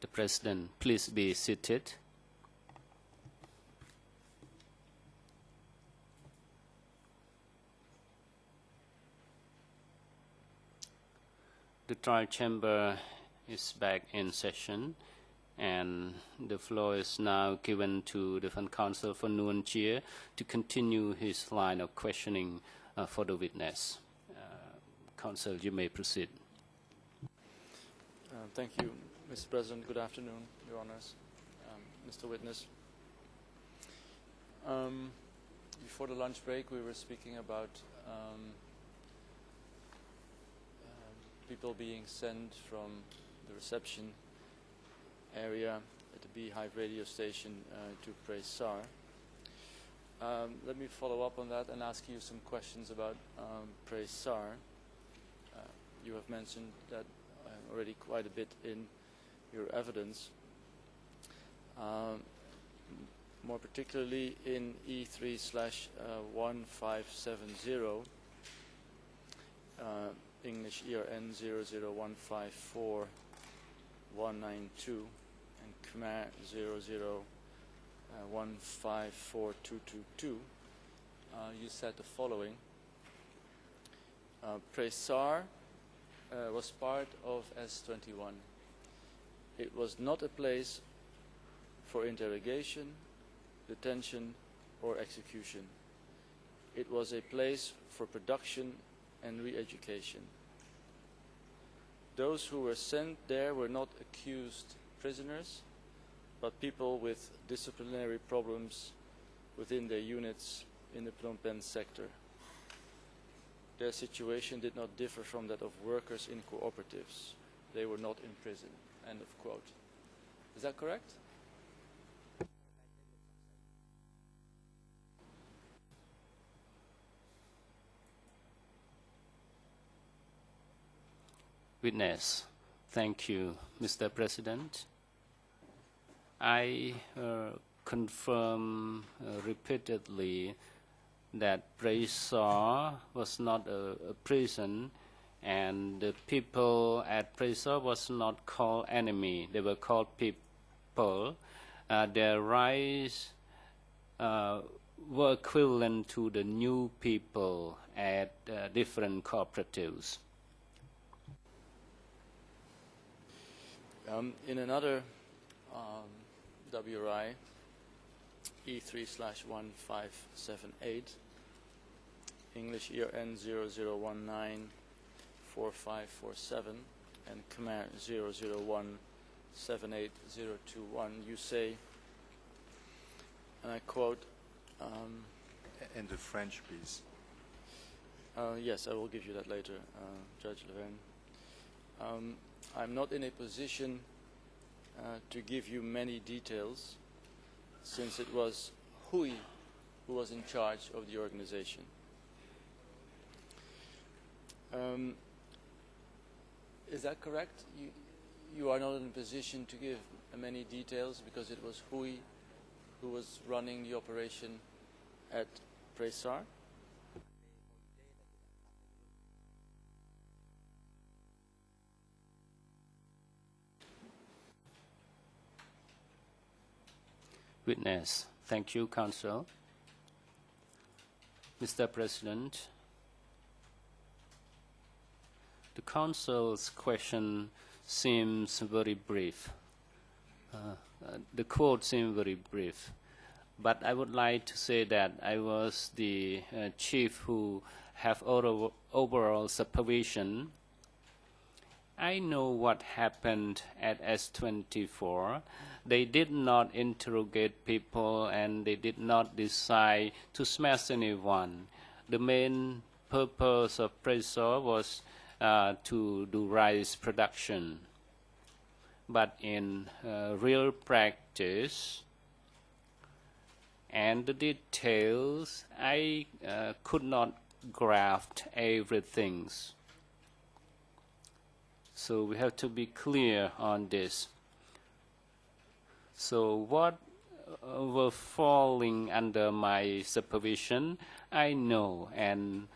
The President, please be seated. The trial chamber is back in session, and the floor is now given to the Defense Counsel for Nguyen Chia to continue his line of questioning for the witness. Counsel, you may proceed. Thank you, Mr. President. Good afternoon, Your Honors, Mr. Witness. Before the lunch break, we were speaking about people being sent from the reception area at the Beehive radio station to Prey-Sar. Let me follow up on that and ask you some questions about Prey-Sar. You have mentioned that already quite a bit in your evidence, more particularly in E3/1570, English ERN 00154192 and Khmer 00154222. You said the following: Prey-Sar was part of S21. It was not a place for interrogation, detention, or execution. It was a place for production and re-education. Those who were sent there were not accused prisoners, but people with disciplinary problems within their units in the Phnom Penh sector. Their situation did not differ from that of workers in cooperatives. They were not in prison. End of quote. Is that correct? Witness, thank you, Mr. President. I confirm repeatedly that Prey-Sar was not a prison, and the people at Prey-Sar was not called enemy. They were called people. Their rights were equivalent to the new people at different cooperatives. In another WRI, E3/1578, English ERN 00194547 and Khmer 001780021, you say, and I quote, and the French, please. Yes, I will give you that later, Judge Levin. I'm not in a position to give you many details, since it was Hui who was in charge of the organization. Is that correct? You are not in a position to give many details because it was Hui who was running the operation at Prey-Sar? Witness, thank you, Counsel. Mr. President, the Council's question seems very brief. The quote seems very brief, but I would like to say that I was the chief who have overall supervision. I know what happened at S24. They did not interrogate people and they did not decide to smash anyone. The main purpose of Prey-Sar was to do rice production. But in real practice and the details, I could not grasp everything. So we have to be clear on this. So what were falling under my supervision, I know, and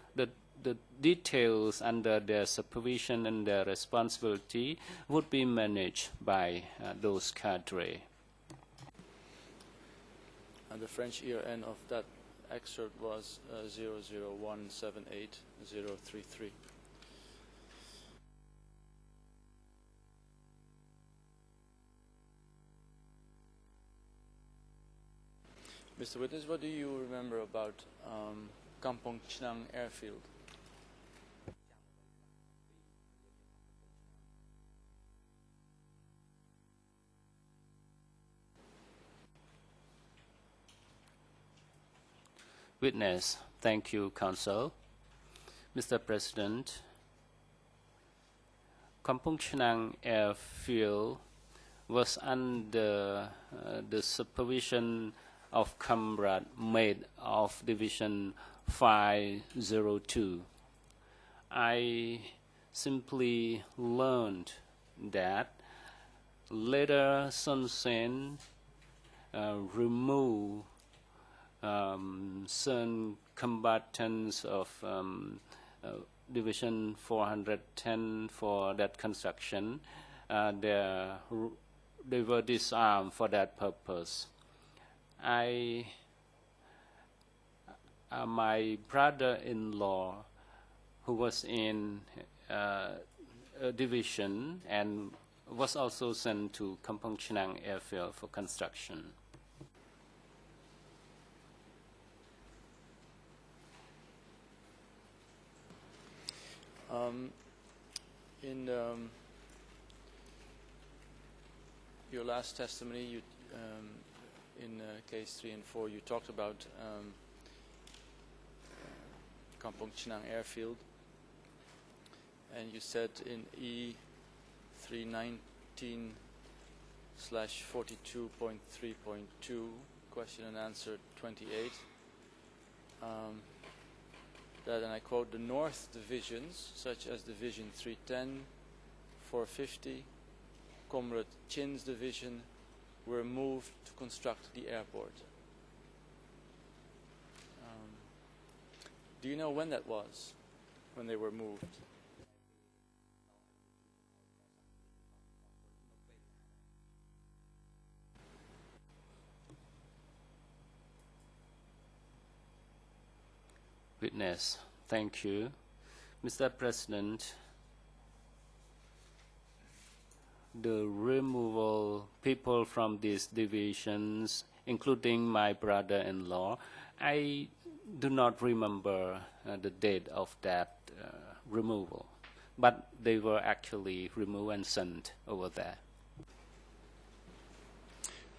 the details under their supervision and their responsibility would be managed by those cadre. And the French ERN of that excerpt was 00178033. Mr. Witness, what do you remember about Kampong Chnang airfield? Witness, thank you, Counsel. Mr. President, Kampong Chnang airfield was under the supervision of Comrade Mate of Division 502. I simply learned that later Sun Sen removed certain combatants of Division 410 for that construction. They were disarmed for that purpose. My brother-in-law, who was in a division and was also sent to Kampong Chnang airfield for construction. In your last testimony, you, in case 3 and 4, you talked about Kampong Chnang airfield, and you said in E319/42.3.2, question and answer 28, that, and I quote, the North divisions, such as Division 310, 450, Comrade Chin's division, were moved to construct the airport. Do you know when that was, when they were moved? Witness, thank you. Mr. President, the removal people from these divisions, including my brother-in-law, I do not remember the date of that removal, but they were actually removed and sent over there.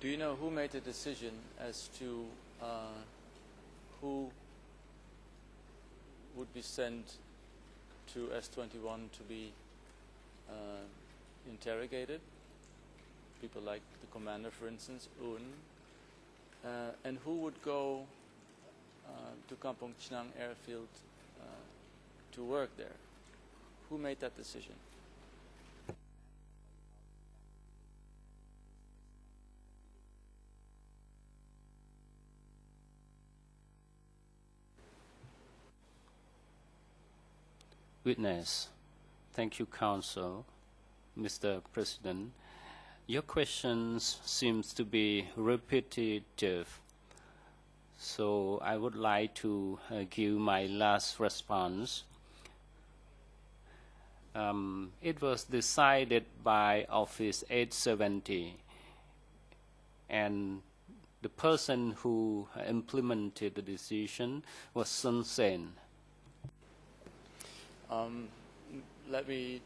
Do you know who made the decision as to who would be sent to S21 to be interrogated? People like the commander, for instance, Un. And who would go to Kampong Chnang airfield to work there? Who made that decision? Witness, thank you, Counsel. Mr. President, your questions seems to be repetitive, so I would like to give my last response. It was decided by Office 870, and the person who implemented the decision was Sun Sen. Let me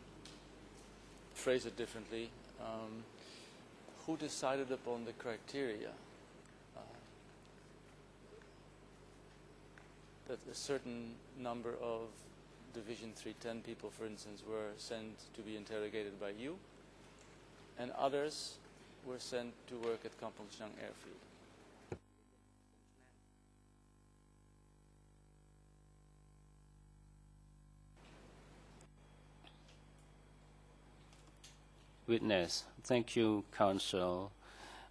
phrase it differently. Who decided upon the criteria that a certain number of Division 310 people, for instance, were sent to be interrogated by you, and others were sent to work at Kampong Chnang airfield? Witness, thank you, Counsel.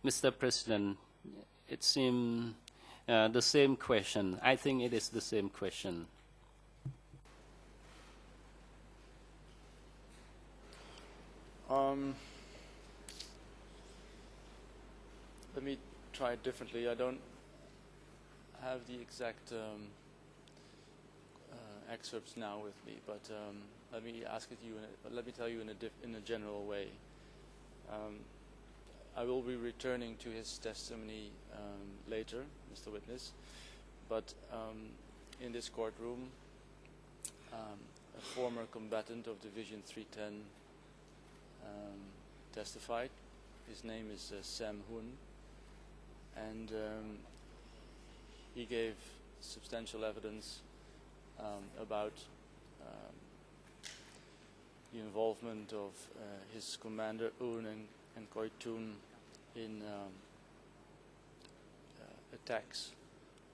Mr. President, it seems the same question. I think it is the same question. Let me try it differently. I don't have the exact excerpts now with me, but let me ask it you. Let me tell you in a general way. I will be returning to his testimony later, Mr. Witness, but in this courtroom, a former combatant of Division 310 testified. His name is Sam Hoon, and he gave substantial evidence about the involvement of his commander Un and Koi Toon in attacks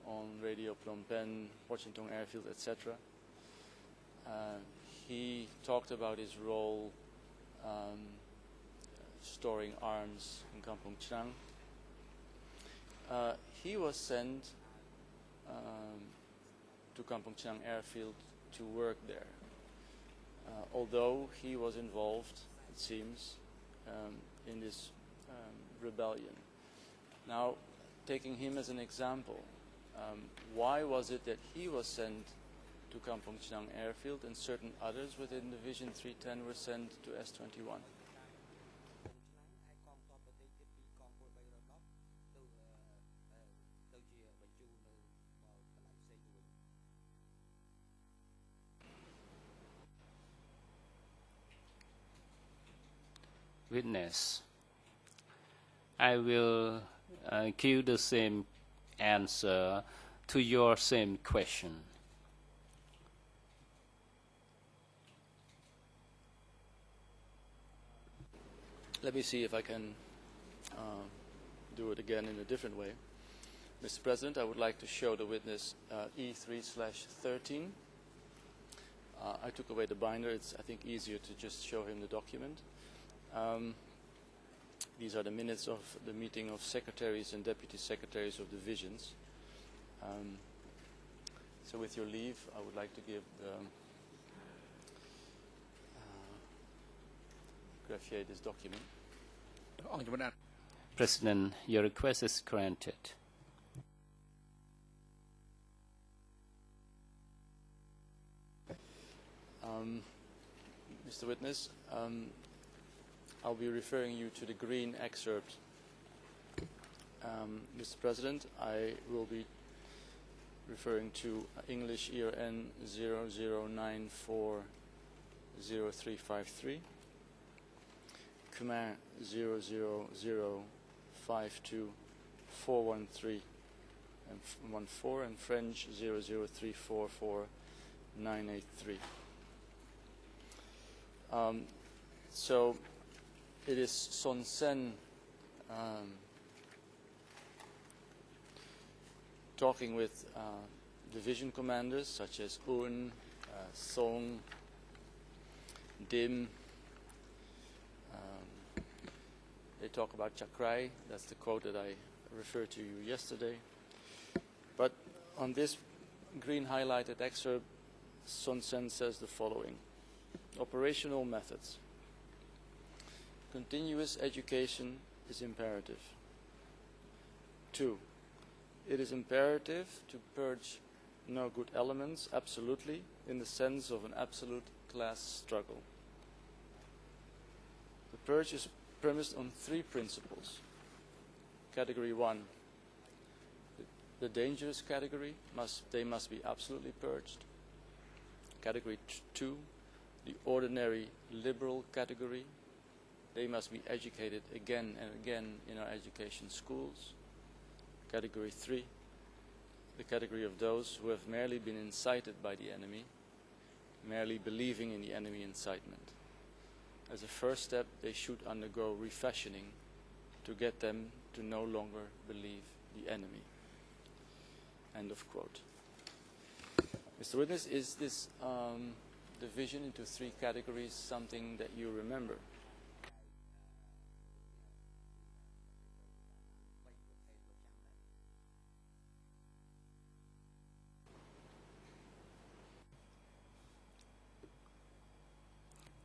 on Radio Phnom Penh, Washington Airfield, etc. He talked about his role storing arms in Kampong Chhnang. He was sent to Kampong Chhnang Airfield to work there, although he was involved, it seems, in this rebellion. Now, taking him as an example, why was it that he was sent to Kampong Chhnang Airfield and certain others within Division 310 were sent to S-21? Witness, I will give the same answer to your same question. Let me see if I can do it again in a different way. Mr. President, I would like to show the witness E3/13. I took away the binder. It's, I think, easier to just show him the document. These are the minutes of the meeting of secretaries and deputy secretaries of divisions. So with your leave, I would like to give the graphier this document. President, your request is granted. Mr. Witness, I'll be referring you to the green excerpt. Mr. President, I will be referring to English ERN 00940353, Khmer 000524113 and 14, and French 003449983. So it is Son Sen talking with division commanders such as Un, Song, Dim. They talk about Chakrai. That's the quote that I referred to you yesterday. But on this green highlighted excerpt, Son Sen says the following. Operational methods. Continuous education is imperative. 2. It is imperative to purge no good elements, absolutely, in the sense of an absolute class struggle. The purge is premised on 3 principles. Category 1, the dangerous category, they must be absolutely purged. Category 2, the ordinary liberal category, they must be educated again and again in our education schools. Category 3, the category of those who have merely been incited by the enemy, merely believing in the enemy incitement. As a first step, they should undergo refashioning to get them to no longer believe the enemy. End of quote. Mr. Witness, is this division into 3 categories something that you remember?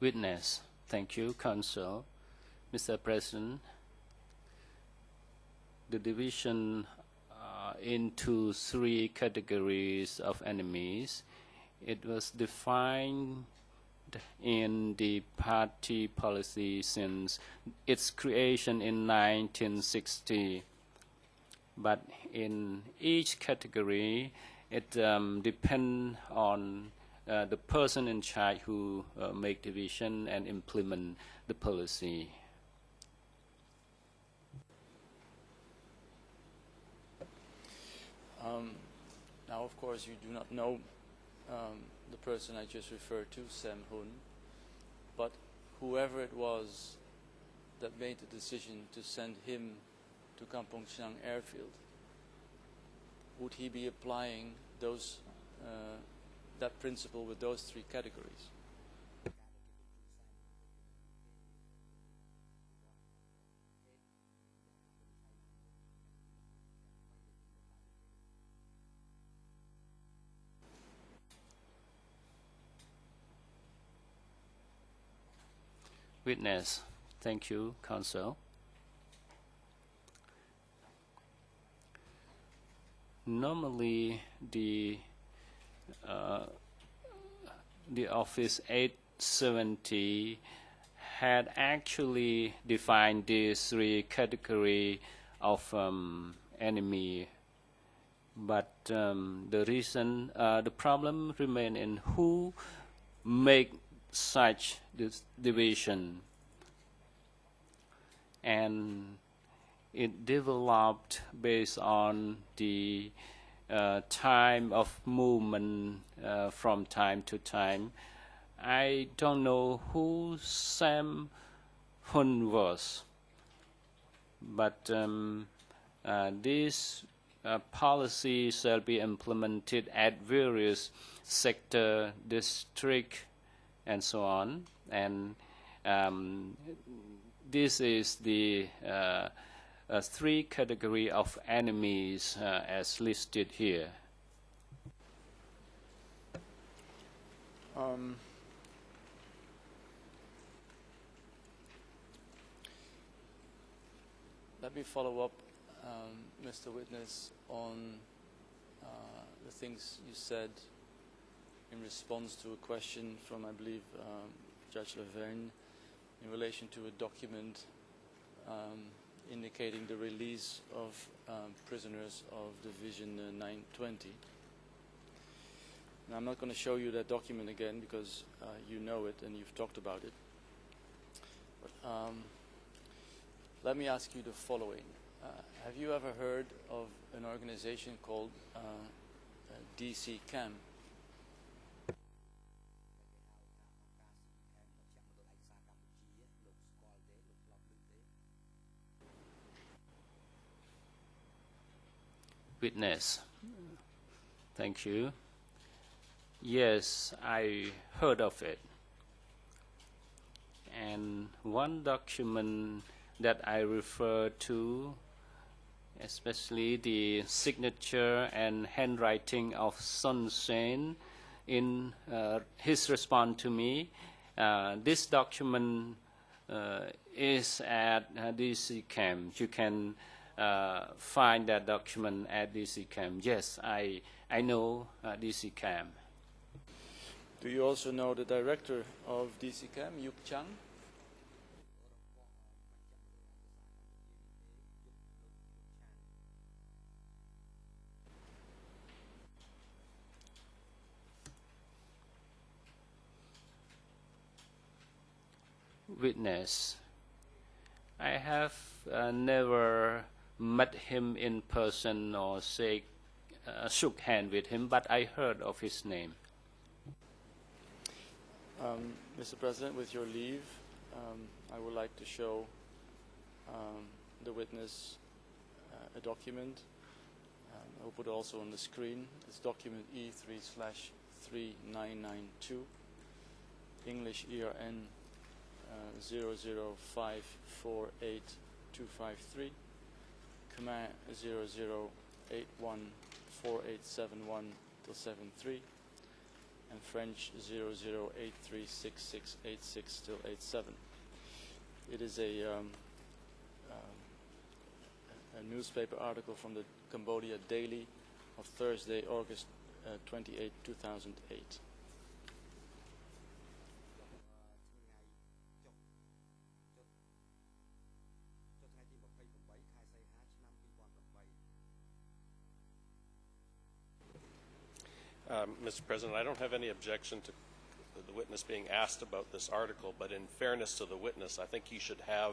Witness, thank you, counsel. Mr. President, the division into three categories of enemies, it was defined in the party policy since its creation in 1960. But in each category, it depends on the person in charge who make division and implement the policy. Now, of course, you do not know the person I just referred to, Sam Hun, but whoever it was that made the decision to send him to Kampong Chhnang airfield, would he be applying those that principle with those three categories? Witness. Thank you, counsel. Normally, the Office 870 had actually defined these three categories of enemy, but the problem remains in who make such this division, and it developed based on the time of movement from time to time. I don't know who Sam Hun was, but this policy shall be implemented at various sector, district, and so on. And this is the three category of enemies as listed here. Let me follow up, Mr. Witness, on the things you said in response to a question from, I believe, Judge Laverne in relation to a document indicating the release of prisoners of Division 920. Now, I'm not going to show you that document again because you know it and you've talked about it. But let me ask you the following. Have you ever heard of an organization called DC Cam? Witness. Thank you. Yes, I heard of it. And one document that I refer to, especially the signature and handwriting of Sun Sen in his response to me, this document is at DC camp. You can find that document at DC camp. Yes, I know DC camp. Do you also know the director of DC Cam, Yuk Chang? Witness. I have never met him in person or shook hand with him, but I heard of his name. Mr. President, with your leave, I would like to show the witness a document. I'll put it also on the screen. It's document E3/3992, English ERN 005482253, Khmer 00814871-73, and French 00836686-87. It is a newspaper article from the Cambodia Daily of Thursday, August 28, 2008. Mr. President, I don't have any objection to the witness being asked about this article, but in fairness to the witness, I think he should have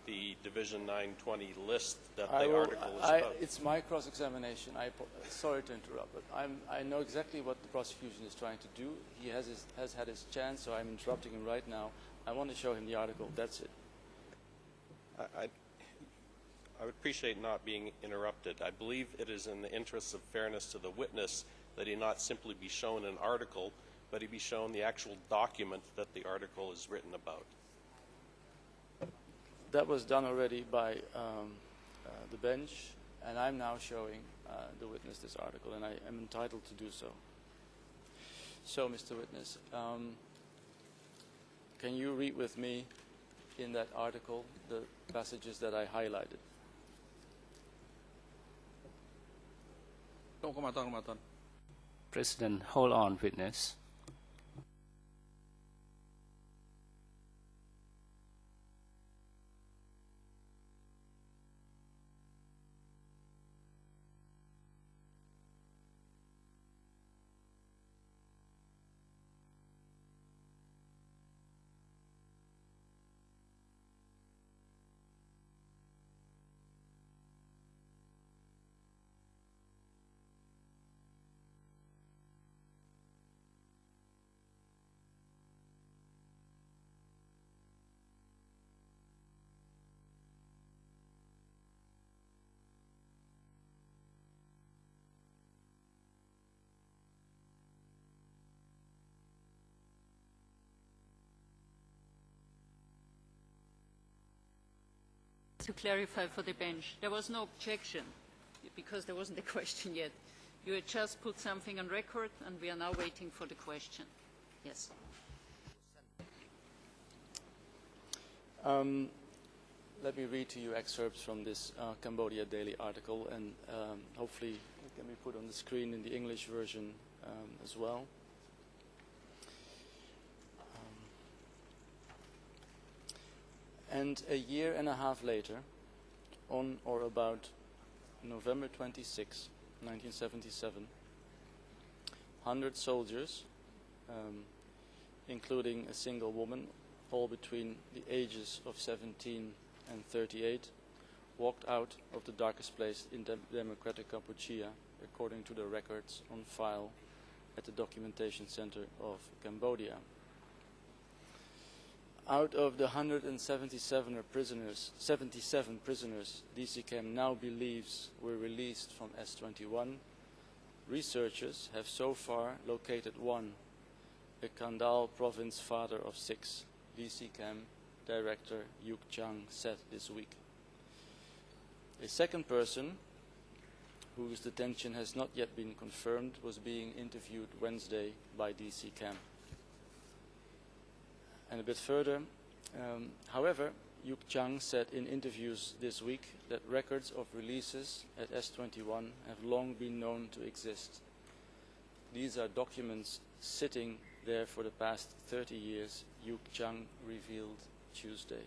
the Division 920 list that the article is about. It's my cross-examination. Sorry to interrupt, but I know exactly what the prosecution is trying to do. He has had his chance, so I'm interrupting him right now. I want to show him the article. That's it. I would appreciate not being interrupted. I believe it is in the interest of fairness to the witness that he not simply be shown an article, but he be shown the actual document that the article is written about. That was done already by the bench, and I'm now showing the witness this article, and I am entitled to do so. So, Mr. Witness, can you read with me in that article the passages that I highlighted? President, hold on, witness. To clarify for the bench, there was no objection because there wasn't a question yet. You had just put something on record and we are now waiting for the question. Yes. Let me read to you excerpts from this Cambodia Daily article, and hopefully it can be put on the screen in the English version as well. And a year and a half later, on or about November 26, 1977, 100 soldiers, including a single woman, all between the ages of 17 and 38, walked out of the darkest place in democratic Kampuchea, according to the records on file at the Documentation Center of Cambodia. Out of the 177 prisoners, 77 prisoners DCCAM now believes were released from S21, researchers have so far located one, a Kandal province father of 6, DCCAM director Yuk Chang said this week. A second person, whose detention has not yet been confirmed, was being interviewed Wednesday by DCCAM. And a bit further, however, Yuk Chang said in interviews this week that records of releases at S21 have long been known to exist. These are documents sitting there for the past 30 years, Yuk Chang revealed Tuesday.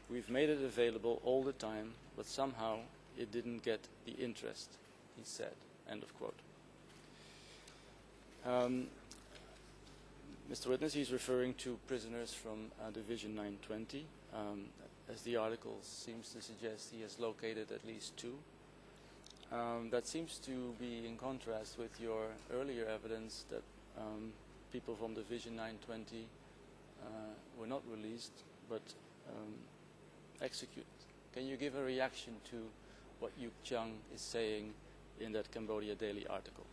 We've made it available all the time, but somehow it didn't get the interest, he said, end of quote. Mr. Witness, he's referring to prisoners from Division 920. As the article seems to suggest, he has located at least 2. That seems to be in contrast with your earlier evidence that people from Division 920 were not released, but executed. Can you give a reaction to what Yuk Chang is saying in that Cambodia Daily article?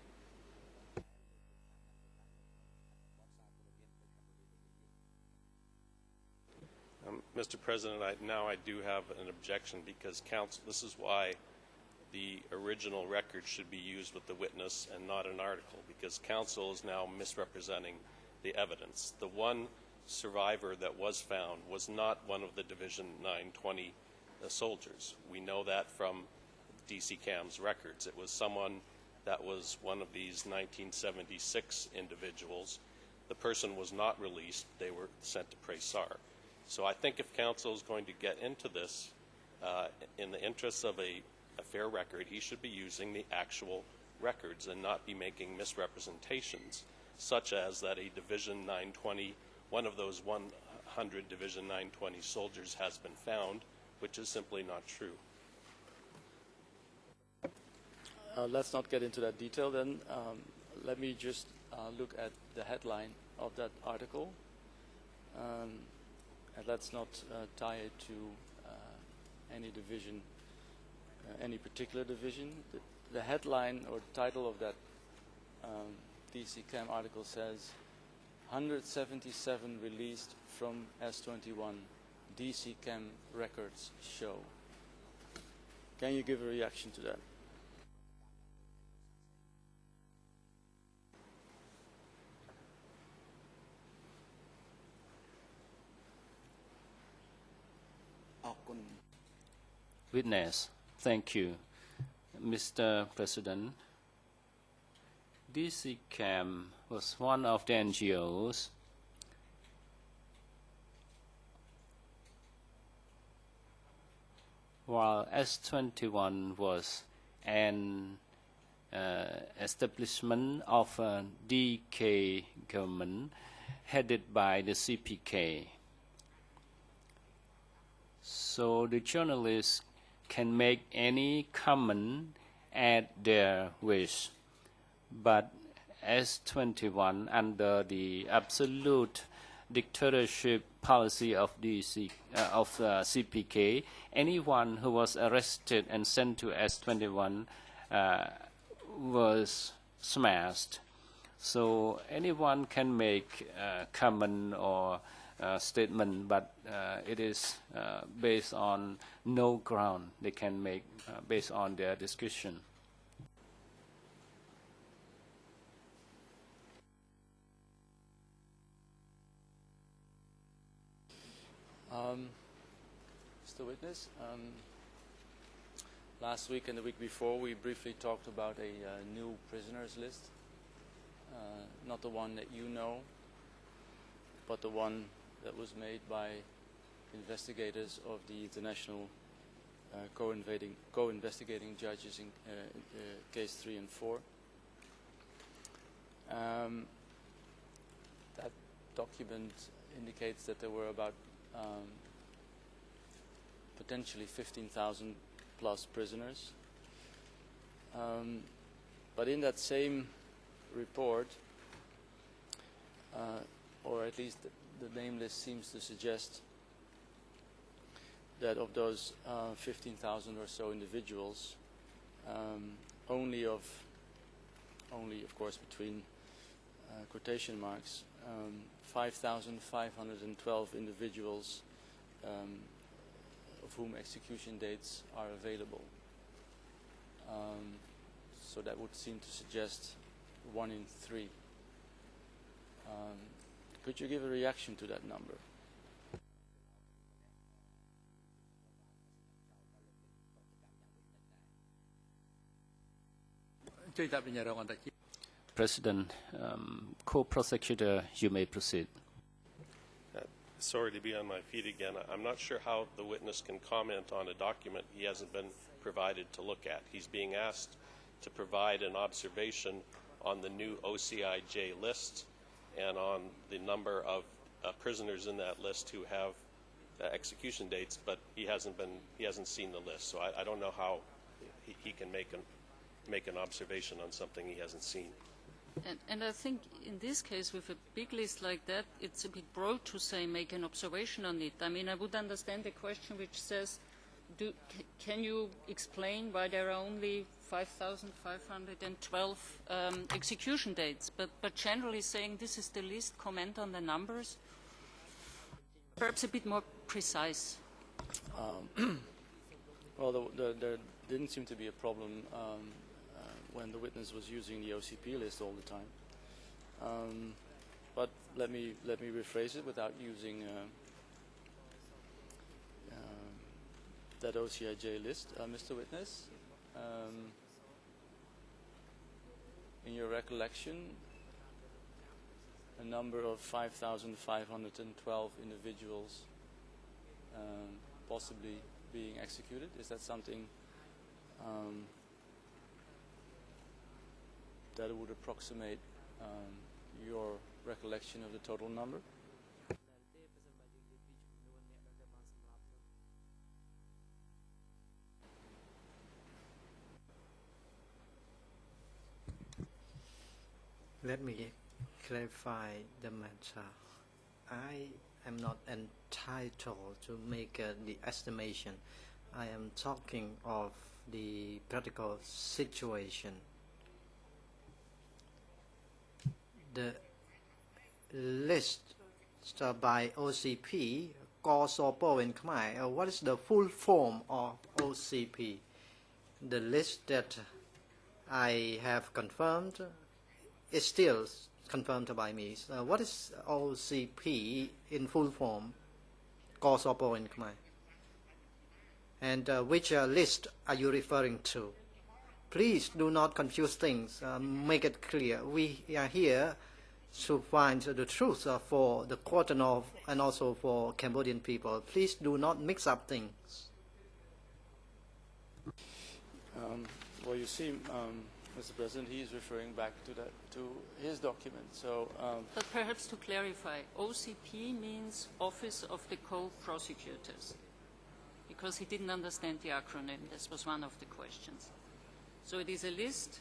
Mr. President, I do have an objection because counsel, this is why the original record should be used with the witness and not an article, because counsel is now misrepresenting the evidence. The one survivor that was found was not one of the Division 920 soldiers. We know that from DC-CAM's records. It was someone that was one of these 1976 individuals. The person was not released. They were sent to Prey-Sar. So I think if counsel is going to get into this in the interests of a fair record, he should be using the actual records and not be making misrepresentations, such as that a Division 920, one of those 100 Division 920 soldiers has been found, which is simply not true. Let's not get into that detail then. Let me just look at the headline of that article. And let's not tie it to any division, any particular division. The headline or title of that DC-CAM article says, 177 released from S-21, DC-CAM records show. Can you give a reaction to that? Witness, thank you. Mr. President, DC-CAM was one of the NGOs while S-21 was an establishment of a DK government headed by the CPK. So the journalists can make any comment at their wish, but S-21, under the absolute dictatorship policy of CPK, anyone who was arrested and sent to S-21 was smashed. So anyone can make a comment or statement, but it is based on no ground they can make based on their discussion. Mr. Witness, last week and the week before we briefly talked about a new prisoners list, not the one that you know, but the one that was made by investigators of the international co-investigating judges in case 3 and 4. That document indicates that there were about potentially 15,000 plus prisoners. But in that same report, or at least the name list seems to suggest that of those 15,000 or so individuals, only of course between quotation marks, 5,512 individuals of whom execution dates are available. So that would seem to suggest 1 in 3. Could you give a reaction to that number? President, co-prosecutor, you may proceed. Sorry to be on my feet again. I'm not sure how the witness can comment on a document he hasn't been provided to look at. He's being asked to provide an observation on the new OCIJ list and on the number of prisoners in that list who have execution dates, but he hasn't seen the list. So I don't know how he can make an observation on something he hasn't seen. And I think in this case, with a big list like that, it's a bit broad to say make an observation on it. I mean, I would understand the question which says, can you explain why there are only 5,512 execution dates? But generally saying this is the list, comment on the numbers, perhaps a bit more precise. Well, there didn't seem to be a problem when the witness was using the OCP list all the time. But let me rephrase it without using that OCIJ list, Mr. Witness. In your recollection, a number of 5,512 individuals possibly being executed. Is that something that would approximate your recollection of the total number? Let me clarify the matter. I am not entitled to make the estimation. I am talking of the practical situation. The list by OCP, Kosopo in Khmer, what is the full form of OCP? The list that I have confirmed is still confirmed by me. What is OCP in full form, Kosopo in Khmer? And which list are you referring to? Please do not confuse things. Make it clear. We are here to find the truth for the court and also for Cambodian people. Please do not mix up things. Well, you see, Mr. President, he is referring back to his document. So, but perhaps to clarify, OCP means Office of the Co-Prosecutors, because he didn't understand the acronym. This was one of the questions. So it is a list.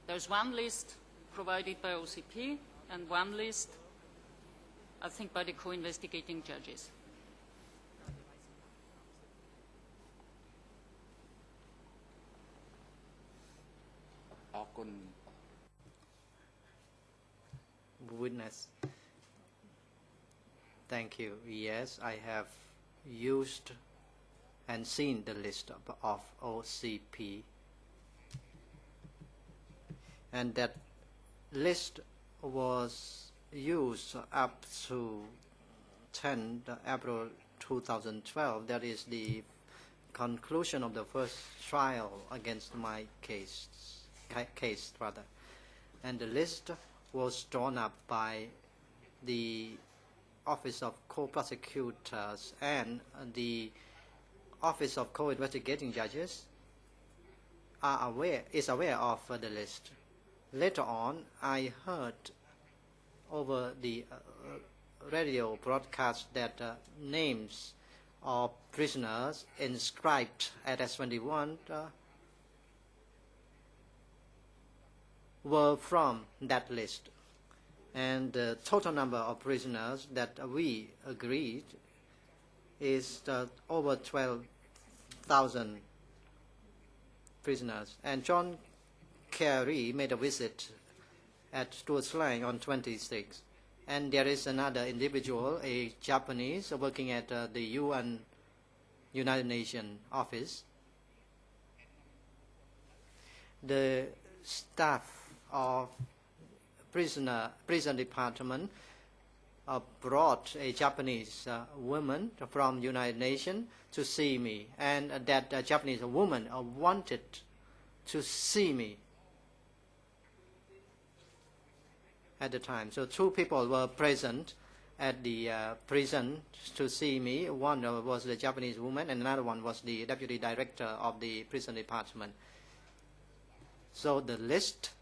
There's one list provided by OCP and one list, I think, by the co-investigating judges. Witness. Thank you. Yes, I have used and seen the list of OCP. And that list was used up to 10 April 2012. That is the conclusion of the first trial against my case rather. And the list was drawn up by the Office of Co-Prosecutors and the Office of Co-Investigating Judges is aware of the list. Later on, I heard over the radio broadcast that names of prisoners inscribed at S21 were from that list. And the total number of prisoners that we agreed is over 12,000 prisoners. And John Kerry made a visit at Stuart Lang on 26. And there is another individual, a Japanese, working at the United Nations office. The staff of prison department brought a Japanese woman from United Nations to see me, and that Japanese woman wanted to see me at the time. So two people were present at the prison to see me. One was the Japanese woman, and another one was the deputy director of the prison department. So the list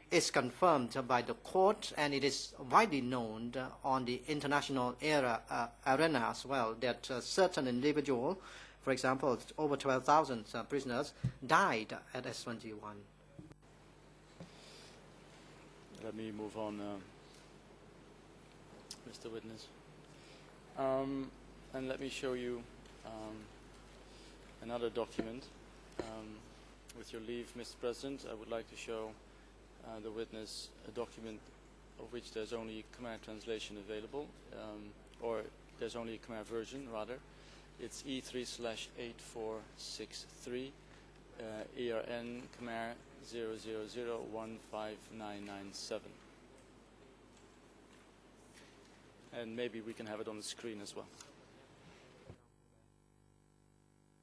is confirmed by the court, and it is widely known on the international arena as well that certain individuals, for example, over 12,000 prisoners, died at S21. Let me move on, Mr. Witness. And let me show you another document. With your leave, Mr. President, I would like to show the witness a document of which there's only Khmer translation available, or there's only a Khmer version, rather. It's E3/8463, ERN Khmer 000-15997. And maybe we can have it on the screen as well.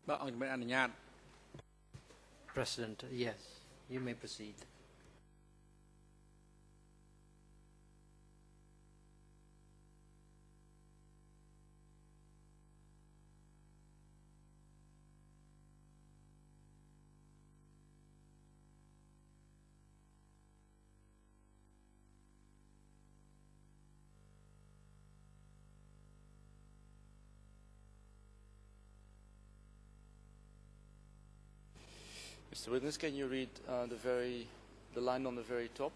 បាទអង្គជំរាបអនុញ្ញាត President, yes, you may proceed. Mr. Witness, can you read the line on the very top?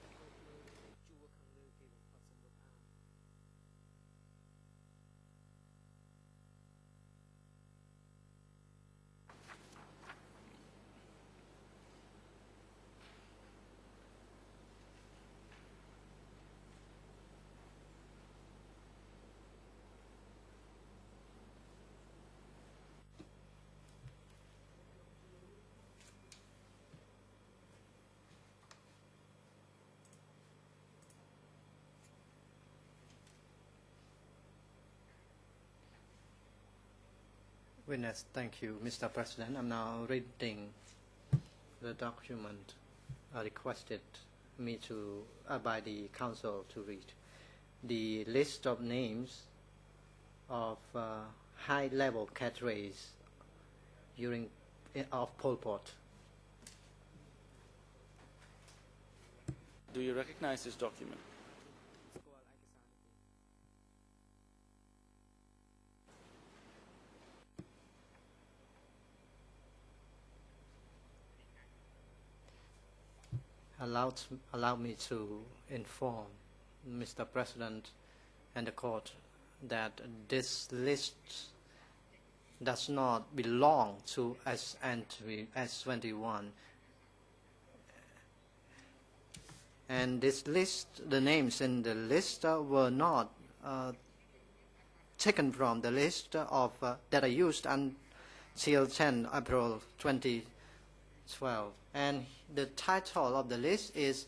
Witness, thank you, Mr. President. I'm now reading the document requested me to, by the Council to read. The list of names of high-level cadres of Pol Pot. Do you recognize this document? Allow me to inform Mr. President and the court that this list does not belong to S21. And this list, the names in the list were not taken from the list of that are used until 10 April 2012. And the title of the list is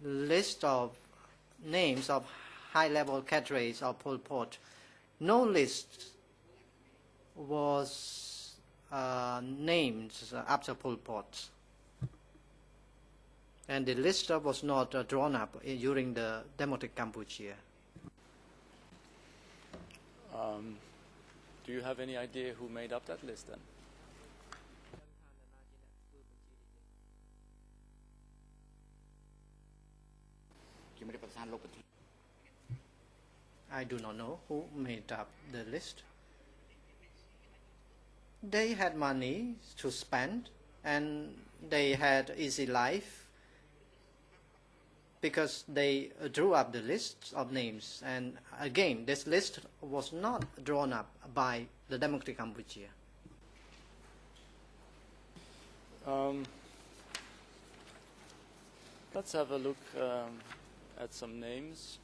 List of Names of High-Level Cadres of Pol Pot. No list was named after Pol Pot. And the list was not drawn up during the Democratic Cambodia. Do you have any idea who made up that list then? I do not know who made up the list. They had money to spend and they had easy life because they drew up the list of names. And again, this list was not drawn up by the Democratic Cambodia. Let's have a look at some names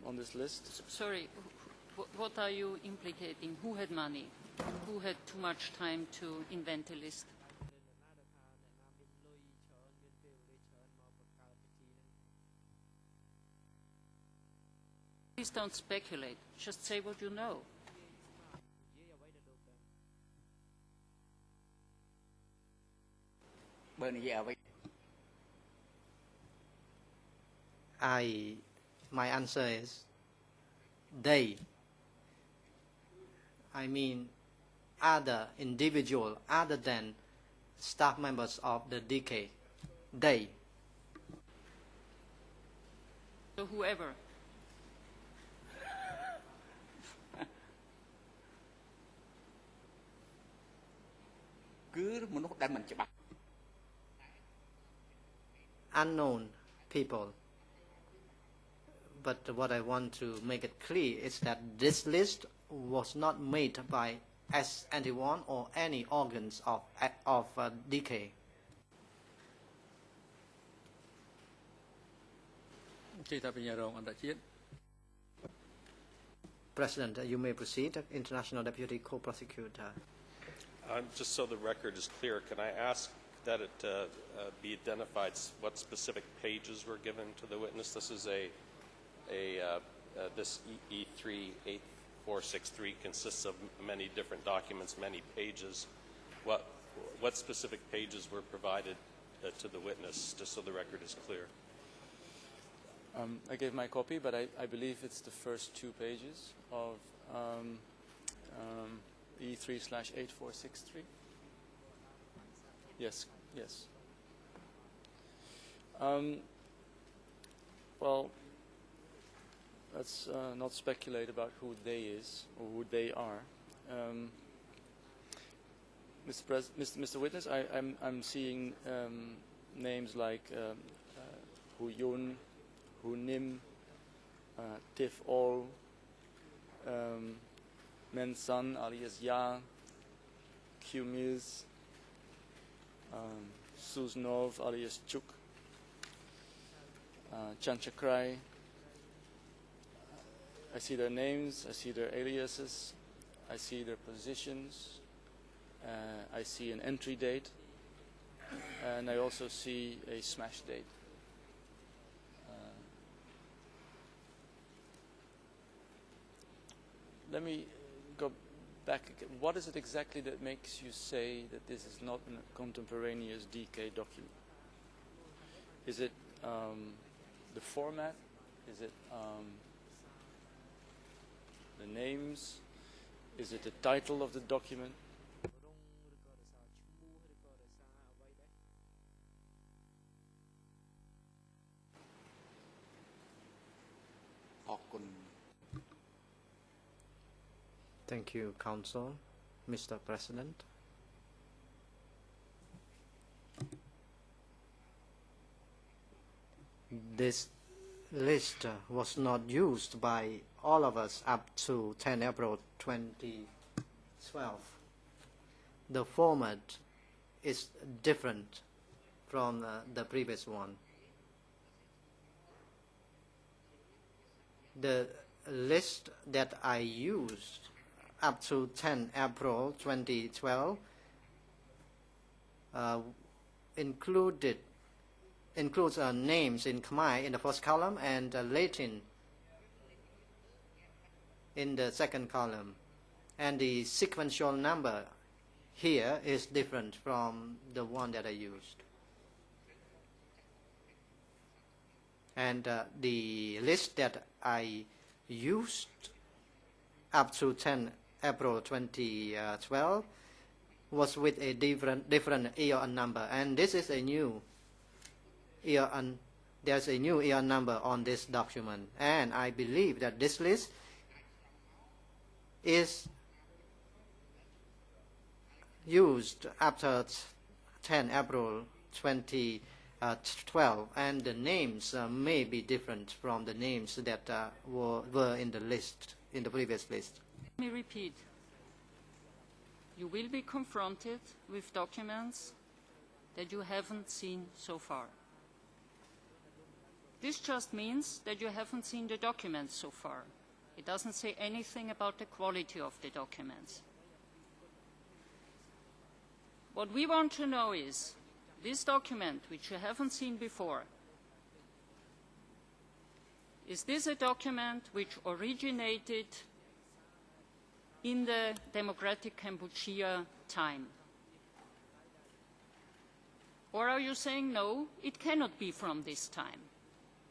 on this list. Sorry, what are you implicating? Who had money? Who had too much time to invent a list? Please don't speculate. Just say what you know. My answer is they. I mean other individual other than staff members of the DK. They. So whoever. Unknown people. But what I want to make it clear is that this list was not made by S21 or any organs of DK. President, you may proceed, International Deputy Co-Prosecutor. Just so the record is clear, can I ask that it be identified what specific pages were given to the witness? This is this E38463 consists of many different documents, many pages. What specific pages were provided to the witness, just so the record is clear? I gave my copy, but I believe it's the first 2 pages of E3/8463. Yes, yes. Well, let's not speculate about who they is or who they are. Mr. Witness, I'm seeing names like Hu Yun, Hu Nim, Tif Ol, Men Sun alias Ya, Q Mills, Suznov alias Chuk, Chanchakrai. I see their names, I see their aliases, I see their positions, I see an entry date, and I also see a smash date. Let me go back again. What is it exactly that makes you say that this is not a contemporaneous DK document? Is it the format? Is it the names? Is it the title of the document? Thank you, Counsel. Mr. President. This list was not used by all of us up to 10 April 2012. The format is different from the previous one. The list that I used up to 10 April 2012 includes names in Khmer in the first column and Latin in the second column. And the sequential number here is different from the one that I used. And the list that I used up to 10 April 2012 was with a different year number, and this is a new year, and there's a new year number on this document, and I believe that this list is used after 10 April 2012, and the names may be different from the names that were in the list, in the previous list. Let me repeat. You will be confronted with documents that you haven't seen so far. This just means that you haven't seen the documents so far. It doesn't say anything about the quality of the documents. What we want to know is, this document, which you haven't seen before, is this a document which originated in the democratic Cambodia time? Or are you saying, no, it cannot be from this time,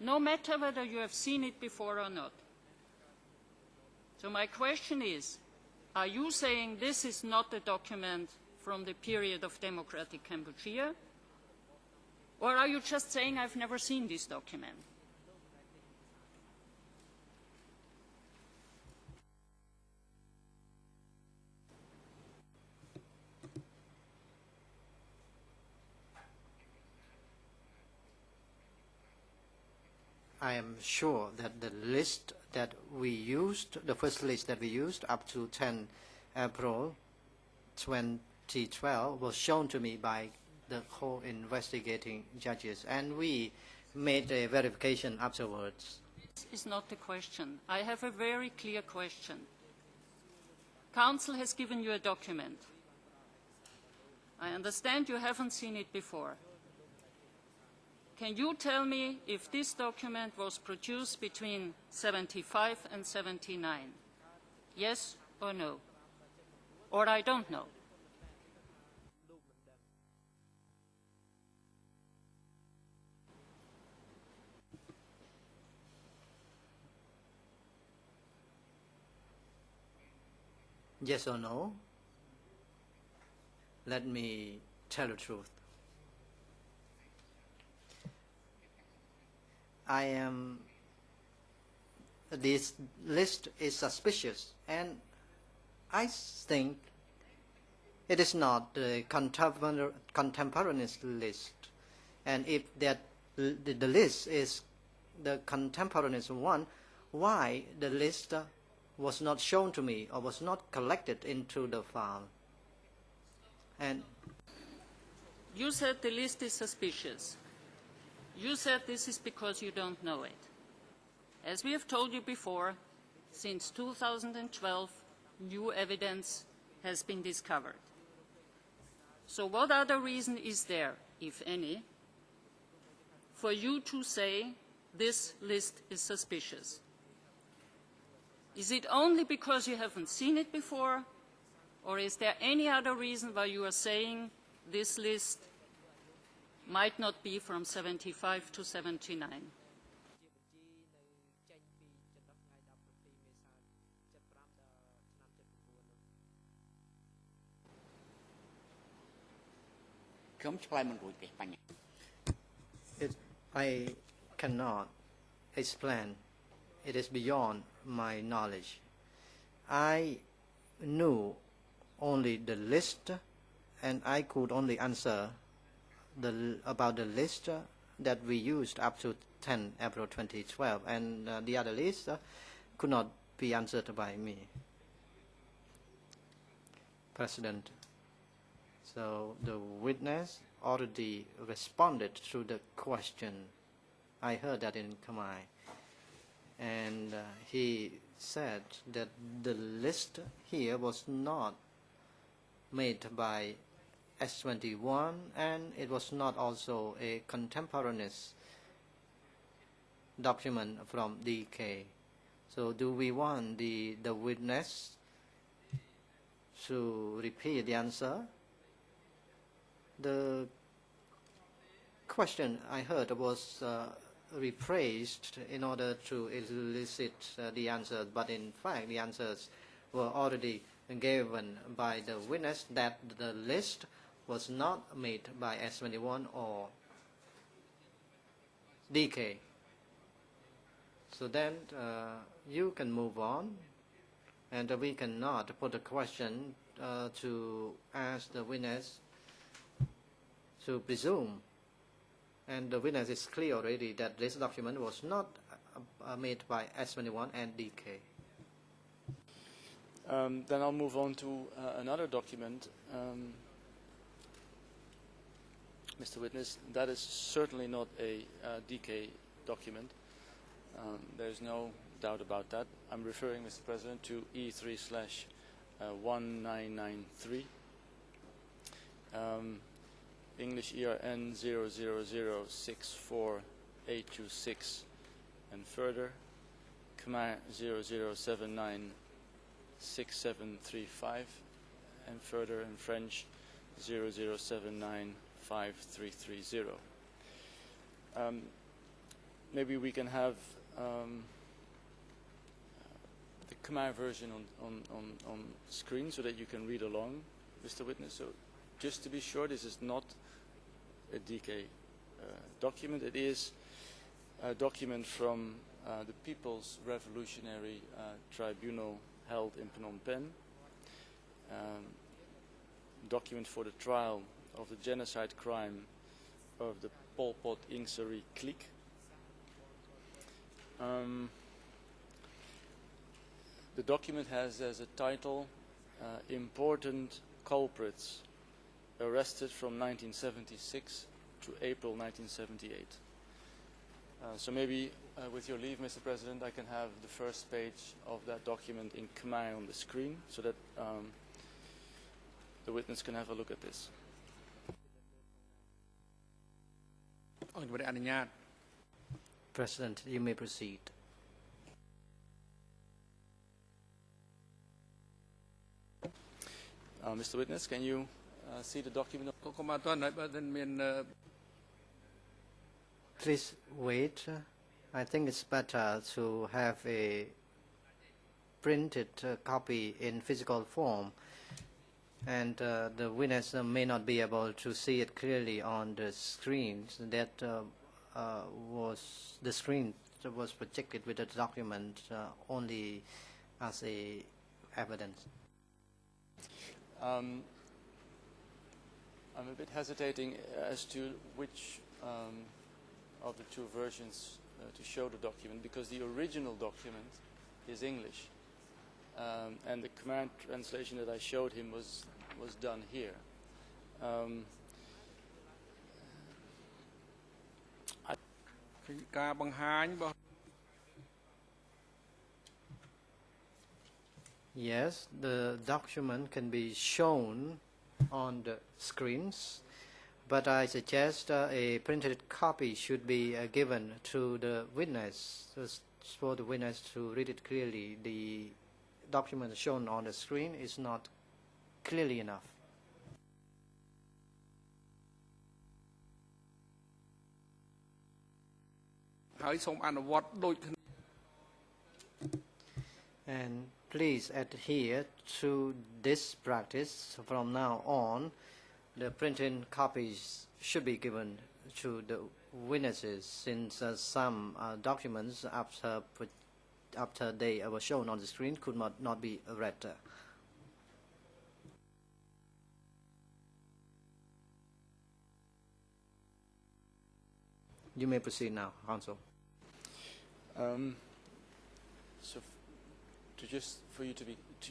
no matter whether you have seen it before or not? So my question is, are you saying this is not a document from the period of democratic Cambodia? Or are you just saying, I've never seen this document? I am sure that the list that we used, the first list that we used up to 10 April 2012 was shown to me by the co-investigating judges, and we made a verification afterwards. This is not the question. I have a very clear question. Council has given you a document. I understand you haven't seen it before. Can you tell me if this document was produced between 75 and 79? Yes or no? Or I don't know. Yes or no? Let me tell the truth. This list is suspicious, and I think it is not the contemporaneous list. And if the list is the contemporaneous one, why the list was not shown to me or was not collected into the file? And you said the list is suspicious. You said this is because you don't know it. As we have told you before, since 2012, new evidence has been discovered. So what other reason is there, if any, for you to say this list is suspicious? Is it only because you haven't seen it before, or is there any other reason why you are saying this list might not be from 75 to 79? I cannot explain. It is beyond my knowledge. I knew only the list, and I could only answer about the list that we used up to 10 April 2012, and the other list could not be answered by me. President, so the witness already responded to the question. I heard that in Khmer. And he said that the list here was not made by S21, and it was not also a contemporaneous document from DK. So do we want the witness to repeat the answer? The question I heard was rephrased in order to elicit the answers, but in fact the answers were already given by the witness that the list was not made by S21 or DK. So then you can move on, and we cannot put a question to ask the witness to presume. And the witness is clear already that this document was not made by S21 and DK. Then I'll move on to another document. Mr. Witness, that is certainly not a DK document. There's no doubt about that. I'm referring, Mr. President, to E3/1993. English ERN 0006486 and further, Khmer 00796735 and further, in French 00795330. Maybe we can have the Khmer version on screen so that you can read along, Mr. Witness. So just to be sure, this is not a DK document. It is a document from the People's Revolutionary Tribunal held in Phnom Penh. Document for the trial of the genocide crime of the Pol Pot Ieng Sary clique. The document has as a title, Important Culprits Arrested from 1976 to April 1978. So maybe, with your leave, Mr. President, I can have the first page of that document in Khmer on the screen so that the witness can have a look at this. អង្គជំរែកអនុញ្ញាត President, you may proceed. Mr. Witness, can you see the document? ក៏មកអត់ទាន់ហើយបើមិនមាន Please wait. I think it's better to have a printed copy in physical form, and the witness may not be able to see it clearly on the screen. That was the screen that was projected with the document only as a evidence. I'm a bit hesitating as to which of the two versions to show the document, because the original document is English, and the Khmer translation that I showed him was done here. Um, ការបង្ហាញរបស់ Yes, the document can be shown on the screens, but I suggest a printed copy should be given to the witness, for the witness to read it clearly. The document shown on the screen is not clearly enough. ហើយសូមអនុវត្តដូច And please adhere to this practice from now on. The printed copies should be given to the witnesses, since some documents after they were shown on the screen could not be read. You may proceed now, Counsel. So, for you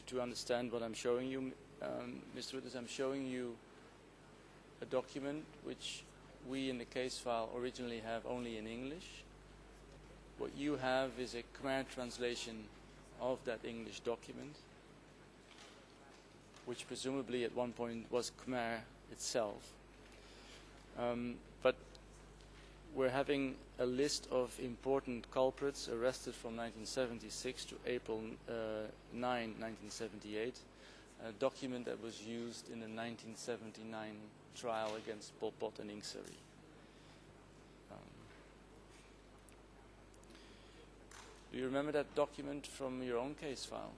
to understand what I'm showing you, Mr. Witness, I'm showing you a document which we in the case file originally have only in English. What you have is a Khmer translation of that English document, which presumably at one point was Khmer itself. But we're having a list of important culprits arrested from 1976 to April 9, 1978, a document that was used in the 1979 trial against Pol Pot and Ieng Sary. Do you remember that document from your own case file?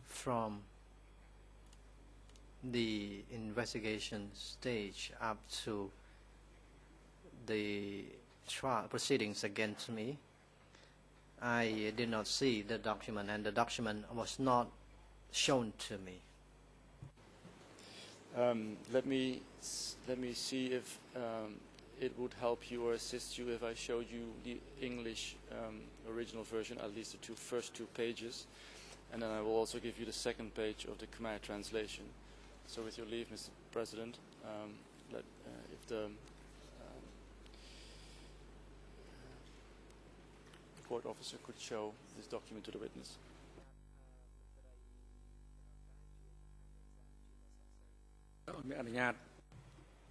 From the investigation stage up to the trial proceedings against me, I did not see the document, and the document was not shown to me. Let me see if it would help you or assist you if I showed you the English original version, at least the first two pages, and then I will also give you the second page of the Khmer translation. So with your leave, Mr. President, if the court officer could show this document to the witness.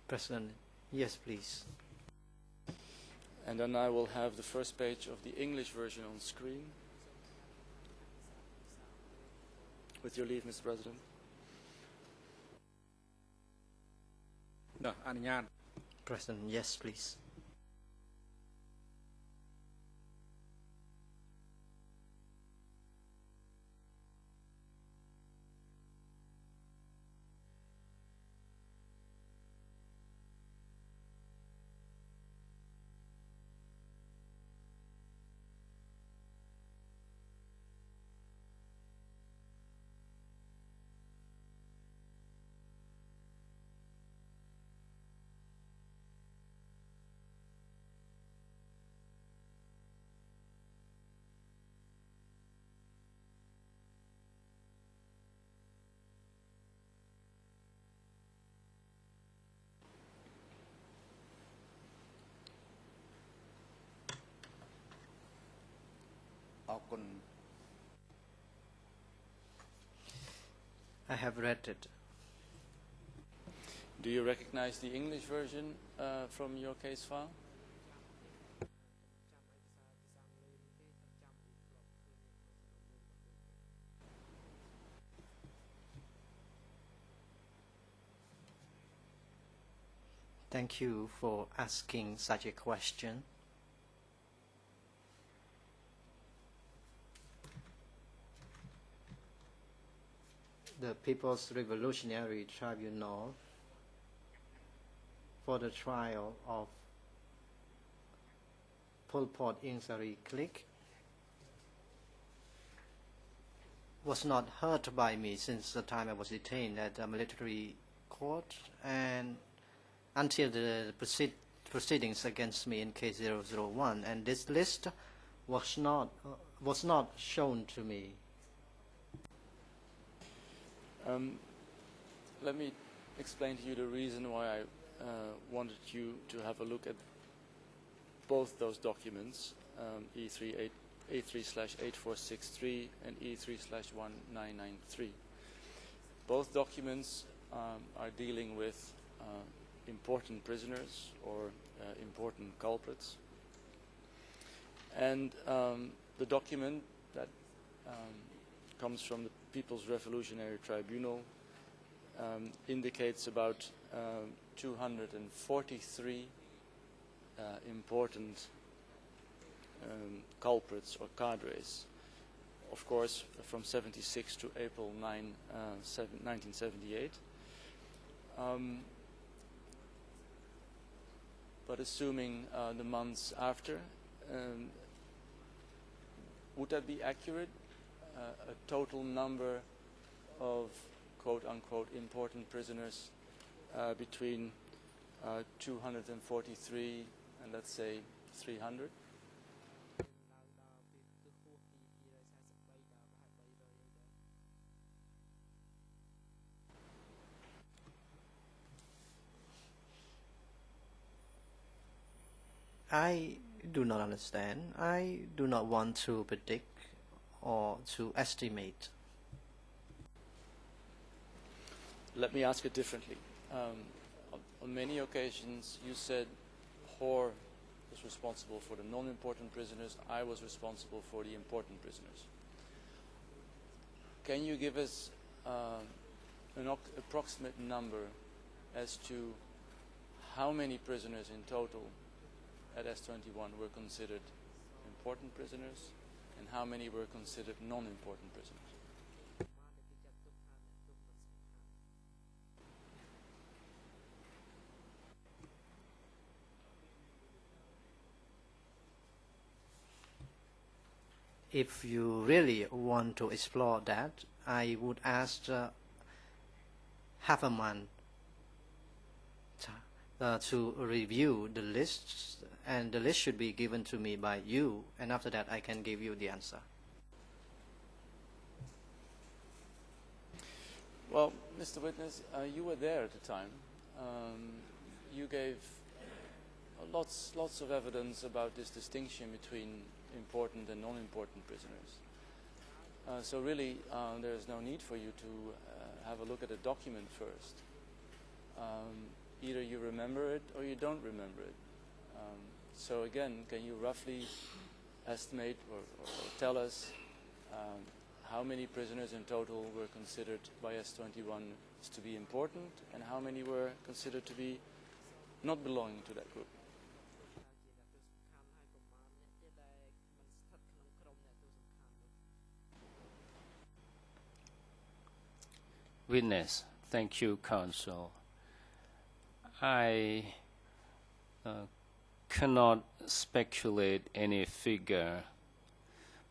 President, yes, please. And then I will have the first page of the English version on screen. With your leave, Mr. President. អនុញ្ញាត President, yes, please. ออกคุณ I have read it. Do you recognize the English version from your case file? Thank you for asking such a question. The People's Revolutionary Tribunal for the trial of Pol Pot Ieng Sari clique was not heard by me since the time I was detained at the military court and until the proceedings against me in case 001, and this list was not shown to me. Let me explain to you the reason why I wanted you to have a look at both those documents, E3/8463 and E3/1993. Both documents are dealing with important prisoners or important culprits. And the document that comes from the People's Revolutionary Tribunal indicates about 243 important culprits or cadres, of course from 76 to April 1978. But assuming the months after, would that be accurate? A total number of quote-unquote important prisoners between 243 and let's say 300? I do not understand. I do not want to predict or to estimate. Let me ask it differently. On many occasions you said HOR was responsible for the non-important prisoners, I was responsible for the important prisoners. Can you give us an approximate number as to how many prisoners in total at S21 were considered important prisoners and how many were considered non-important prisoners? If you really want to explore that, I would ask Haverman to review the lists, and the list should be given to me by you, and after that I can give you the answer. Well, Mr. Witness, you were there at the time. You gave lots of evidence about this distinction between important and non-important prisoners. So really, there is no need for you to have a look at the document first. Either you remember it or you don't remember it. So again, can you roughly estimate or tell us how many prisoners in total were considered by S21 to be important and how many were considered to be not belonging to that group? Witness, thank you, counsel. I cannot speculate any figure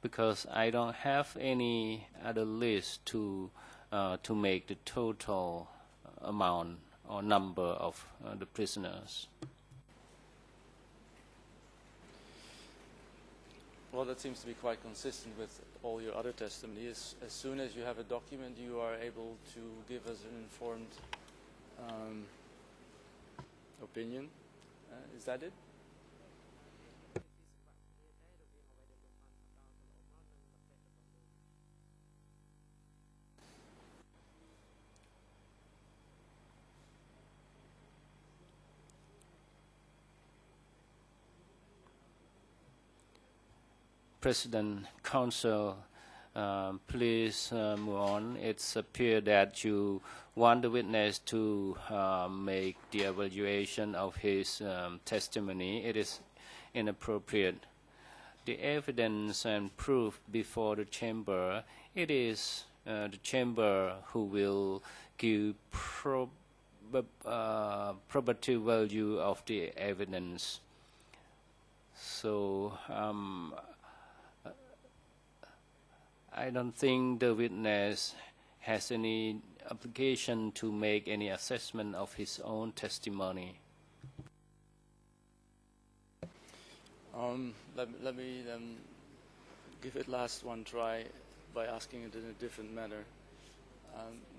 because I don't have any other list to make the total amount or number of the prisoners. Well, that seems to be quite consistent with all your other testimony. As soon as you have a document, you are able to give us an informed opinion. Is that it? President Council, please move on. It's appear that you want the witness to make the evaluation of his testimony. It is inappropriate. The evidence and proof before the chamber, it is the chamber who will give probative value of the evidence. So I don't think the witness has any obligation to make any assessment of his own testimony. Let me give it last one try by asking it in a different manner.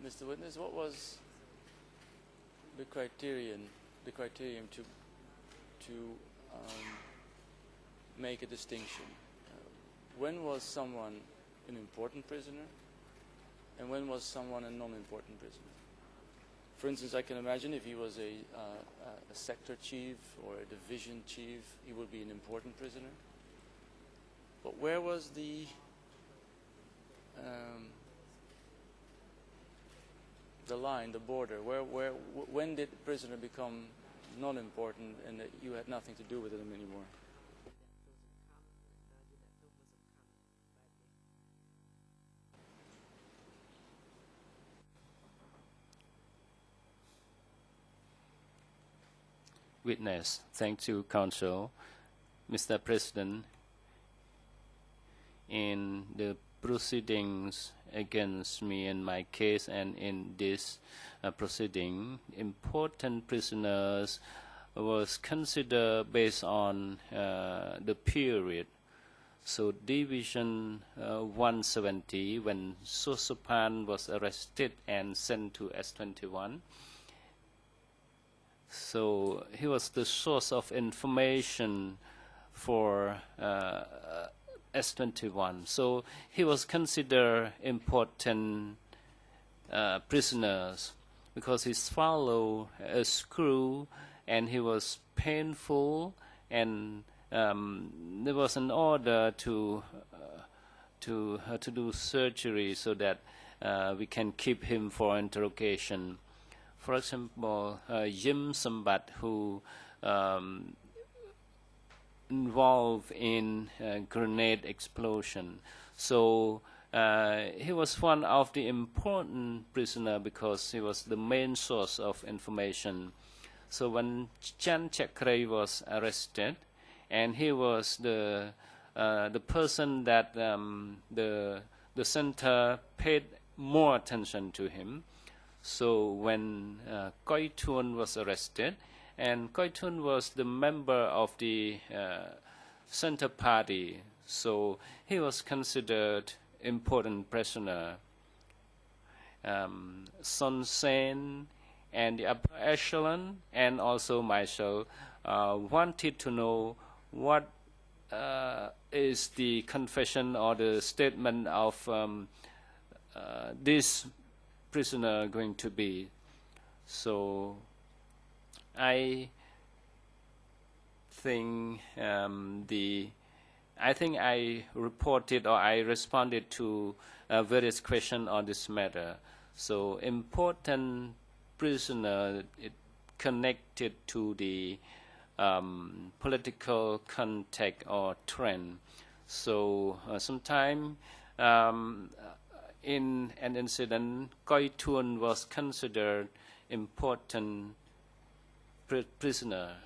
Mr. Witness, what was the criterion to make a distinction? When was someone an important prisoner, and when was someone a non-important prisoner? For instance, I can imagine if he was a sector chief or a division chief, he would be an important prisoner. But where was the line, the border? When did the prisoner become non-important and that you had nothing to do with him anymore? Witness, thank you, Counsel. Mr. President, in the proceedings against me in my case and in this proceeding, important prisoners was considered based on the period. So Division 170, when Sosopan was arrested and sent to S21, so he was the source of information for S21. So he was considered important prisoners because he swallowed a screw and he was painful, and there was an order to do surgery so that we can keep him for interrogation. For example, Yim Sambat, who involved in grenade explosion. So he was one of the important prisoner because he was the main source of information. So when Chan Chakray was arrested, and he was the person that the center paid more attention to him. So when Koi Thun was arrested, and Koi Thun was the member of the center party, so he was considered important prisoner. Son Sen and the upper echelon, and also myself, wanted to know what is the confession or the statement of this prisoner going to be. So I think I reported or I responded to various questions on this matter. So important prisoner, it connected to the political context or trend. So sometime in an incident, Koi Thun was considered important prisoner.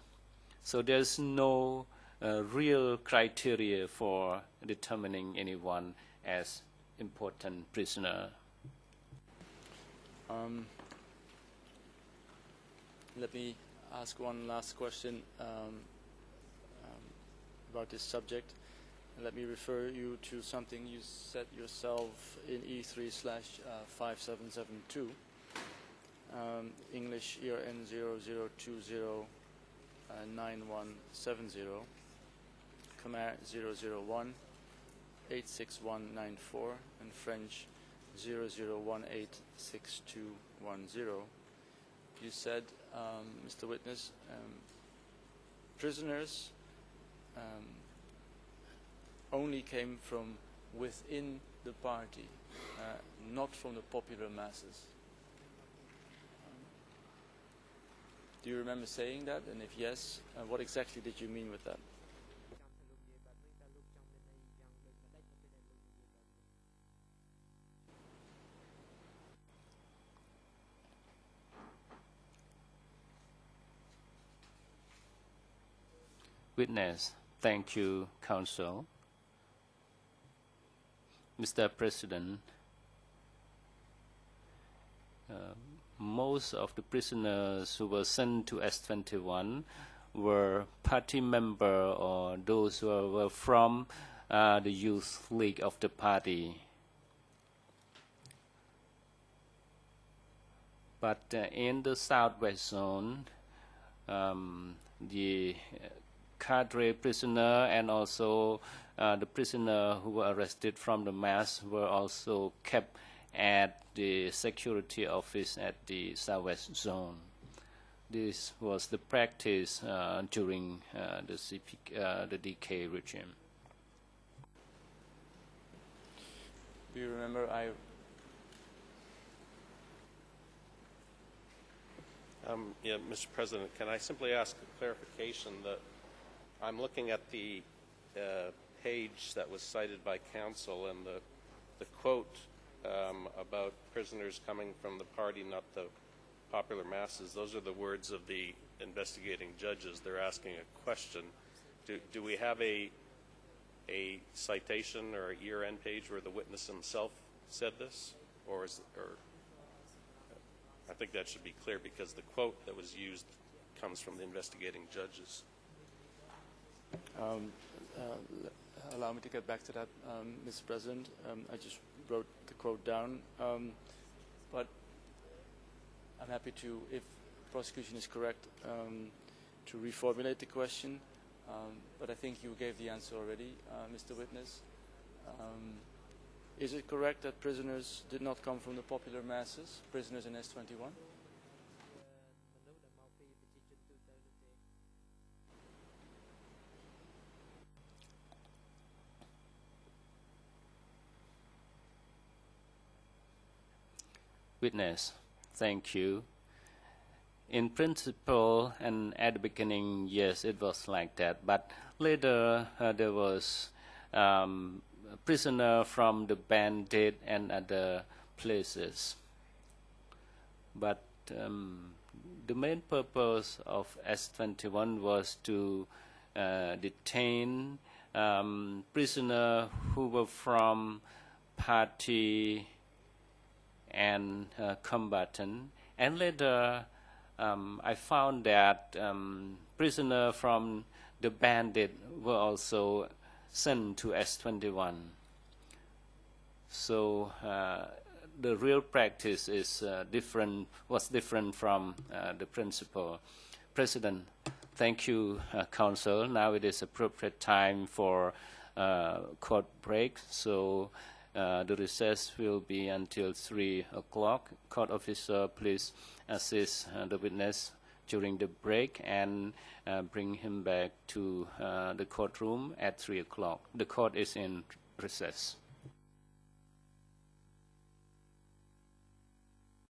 So there's no real criteria for determining anyone as important prisoner. Let me ask one last question about this subject. Let me refer you to something you said yourself in E3/5772, English ERN 00209170, Khmer 001-86194, and French 00186210. You said, Mr. Witness, prisoners only came from within the party, not from the popular masses. Do you remember saying that? And if yes, what exactly did you mean with that? Witness. Thank you, Counsel. Mr. President, most of the prisoners who were sent to S21 were party members or those who were from the youth league of the party. But in the southwest zone, the cadre prisoner and also the prisoner who were arrested from the mass were also kept at the security office at the southwest zone. This was the practice during the DK regime. Do you remember Yeah, Mr. President, can I simply ask a clarification that I'm looking at the page that was cited by counsel, and the quote about prisoners coming from the party, not the popular masses, those are the words of the investigating judges. They're asking a question. Do we have a citation or a year-end page where the witness himself said this? Or I think that should be clear, because the quote that was used comes from the investigating judges. Allow me to get back to that, Mr. President. I just wrote the quote down, but I'm happy to, if prosecution is correct, to reformulate the question. But I think you gave the answer already, Mr. Witness. Is it correct that prisoners did not come from the popular masses, prisoners in S21? Witness, thank you. In principle and at the beginning, yes, it was like that. But later there was a prisoner from the bandit and other places. But the main purpose of S21 was to detain prisoners who were from party and combatant. And later I found that prisoners from the bandit were also sent to S21. So the real practice is was different from the principle. President, thank you, Counsel. Now it is appropriate time for court break. So the recess will be until 3 o'clock. Court officer, please assist the witness during the break and bring him back to the courtroom at 3 o'clock. The court is in recess.